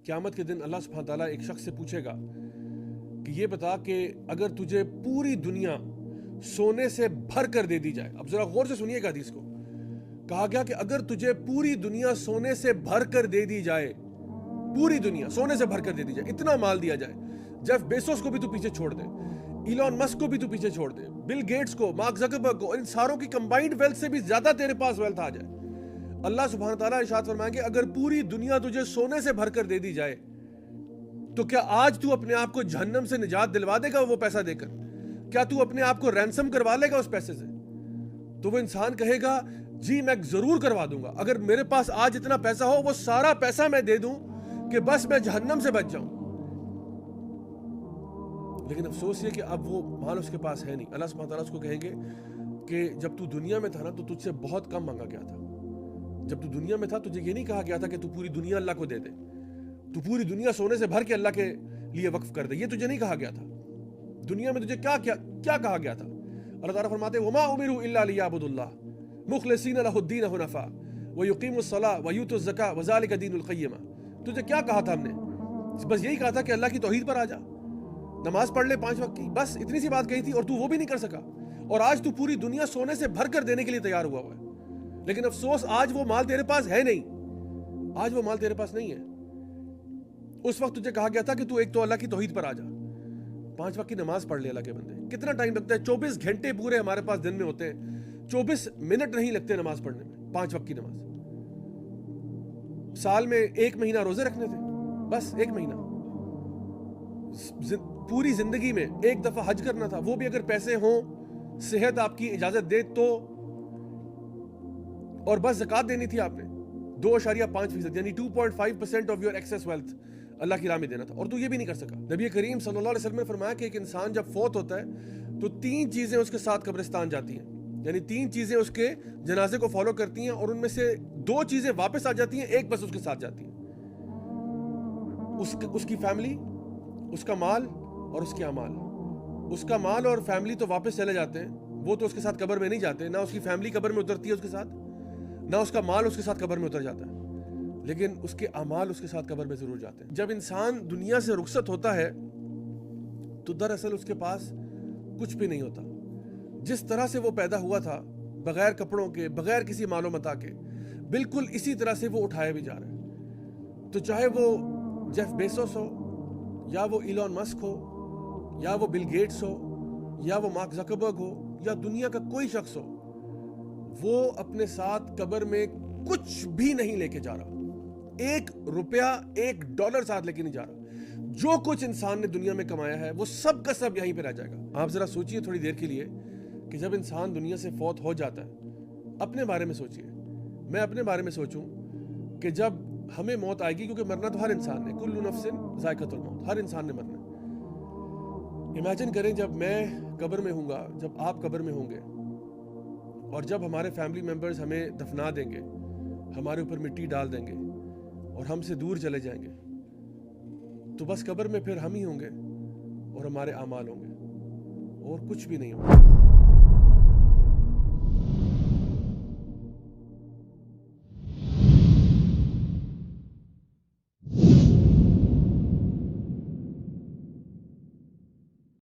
قیامت کے دن اللہ سبحانہ تعالیٰ ایک شخص سے پوچھے گا کہ یہ بتا کہ اگر تجھے پوری دنیا سونے سے بھر کر دے دی جائے. اب ذرا غور سے سنیے گا حدیث کو. کہا گیا کہ اگر تجھے پوری دنیا سونے سے بھر کر دے دی جائے, پوری دنیا سونے سے بھر کر دے دی جائے, اتنا مال دیا جائے, جیف بیسوس کو بھی تو پیچھے چھوڑ دے, ایلون مسک کو بھی تو پیچھے چھوڑ دے, بل گیٹس کو, مارک زکربرگ کو, ان ساروں کی کمبائنڈ ویلتھ سے بھی زیادہ تیرے پاس ویلتھ آ جائے, اللہ سبحانہ تعالیٰ ارشاد فرمائیں گے اگر پوری دنیا تجھے سونے سے بھر کر دے دی جائے تو کیا آج تو اپنے آپ کو جہنم سے نجات دلوا دے گا وہ پیسہ دے کر؟ کیا تو اپنے آپ کو رینسم کروا لے گا اس پیسے سے؟ تو وہ انسان کہے گا جی میں ضرور کروا دوں گا, اگر میرے پاس آج اتنا پیسہ ہو وہ سارا پیسہ میں دے دوں کہ بس میں جہنم سے بچ جاؤں. لیکن افسوس یہ کہ اب وہ مال اس کے پاس ہے نہیں. اللہ سبحانہ تعالیٰ اس کو کہیں گے کہ جب تو دنیا میں تھا نا تو تجھ سے بہت کم مانگا گیا تھا. جب تو دنیا میں تھا تجھے یہ نہیں کہا گیا تھا کہ تو پوری دنیا اللہ کو دے دے, تو پوری دنیا سونے سے بھر کے اللہ کے لیے وقف کر دے, یہ تجھے نہیں کہا گیا تھا. دنیا میں تجھے کیا کہا گیا تھا؟ اللہ تعالیٰ فرماتے ہیں وَمَا أُمِرُوا إِلَّا لِيَعْبُدُوا اللَّهَ مُخْلِصِينَ لَهُ الدِّينَ حُنَفَاءَ وَيُقِيمُوا الصَّلَاةَ وَيُؤْتُوا الزَّكَاةَ وَذَلِكَ دِينُ الْقَيِّمَةِ. تجھے کیا کہا تھا ہم نے؟ بس یہی کہا تھا کہ اللہ کی توحید پر آ جا, نماز پڑھ لے 5 وقت کی, بس اتنی سی بات کہی تھی اور تو وہ بھی نہیں کر سکا. اور آج تو پوری دنیا سونے سے بھر کر دینے کے لیے تیار ہوا ہے, لیکن افسوس آج وہ مال تیرے پاس ہے نہیں. آج وہ مال تیرے پاس نہیں ہے. اس وقت تجھے کہا گیا تھا کہ تو ایک تو اللہ کی توحید پر آ جا, 5 وقت کی نماز پڑھ لے اللہ کے بندے. کتنا ٹائم لگتا ہے؟ 24 گھنٹے پورے ہمارے پاس دن میں ہوتے ہیں, 24 منٹ نہیں لگتے نماز پڑھنے میں, 5 وقت کی نماز. سال میں 1 مہینہ روزے رکھنے تھے, بس 1 مہینہ. پوری زندگی میں 1 دفعہ حج کرنا تھا, وہ بھی اگر پیسے ہوں, صحت آپ کی اجازت دے تو, اور بس زکوٰۃ دینی تھی آپ نے 2.5% یعنی 2.5% آف یور ایکسیس ویلتھ اللہ کی راہ میں دینا تھا, اور تو یہ بھی نہیں کر سکا. نبی کریم صلی اللہ علیہ وسلم نے فرمایا کہ ایک انسان جب فوت ہوتا ہے تو 3 چیزیں اس کے ساتھ قبرستان جاتی ہیں, یعنی 3 چیزیں اس کے جنازے کو فالو کرتی ہیں, اور ان میں سے 2 چیزیں واپس آ جاتی ہیں, 1 بس اس کے ساتھ جاتی ہیں. اس کی فیملی, اس کا مال اور اس کے اعمال. اس کا مال اور فیملی تو واپس چلے جاتے ہیں, وہ تو اس کے ساتھ قبر میں نہیں جاتے, نہ اس کی فیملی قبر میں اترتی ہے اس کے ساتھ, نہ اس کا مال اس کے ساتھ قبر میں اتر جاتا ہے, لیکن اس کے اعمال اس کے ساتھ قبر میں ضرور جاتے ہیں. جب انسان دنیا سے رخصت ہوتا ہے تو دراصل اس کے پاس کچھ بھی نہیں ہوتا. جس طرح سے وہ پیدا ہوا تھا, بغیر کپڑوں کے, بغیر کسی مال و متاع کے, بالکل اسی طرح سے وہ اٹھایا بھی جا رہا ہے. تو چاہے وہ جیف بیسوس ہو, یا وہ ایلون مسک ہو, یا وہ بل گیٹس ہو, یا وہ مارک زکربرگ ہو, یا دنیا کا کوئی شخص ہو, وہ اپنے ساتھ قبر میں کچھ بھی نہیں لے کے جا رہا. 1 روپیہ, 1 ڈالر ساتھ لے کے نہیں جا رہا. جو کچھ انسان نے دنیا میں کمایا ہے وہ سب کا سب یہیں پہ رہ جائے گا. آپ ذرا سوچئے تھوڑی دیر کے لیے کہ جب انسان دنیا سے فوت ہو جاتا ہے, اپنے بارے میں سوچئے, میں اپنے بارے میں سوچوں کہ جب ہمیں موت آئے گی, کیونکہ مرنا تو ہر انسان نے, کل نفس ذائقۃ الموت, ہر انسان نے مرنا. امیجن کریں جب میں قبر میں ہوں گا, جب آپ قبر میں ہوں گے, اور جب ہمارے فیملی ممبرز ہمیں دفنا دیں گے, ہمارے اوپر مٹی ڈال دیں گے اور ہم سے دور چلے جائیں گے, تو بس قبر میں پھر ہم ہی ہوں گے اور ہمارے اعمال ہوں گے, اور کچھ بھی نہیں ہوگا.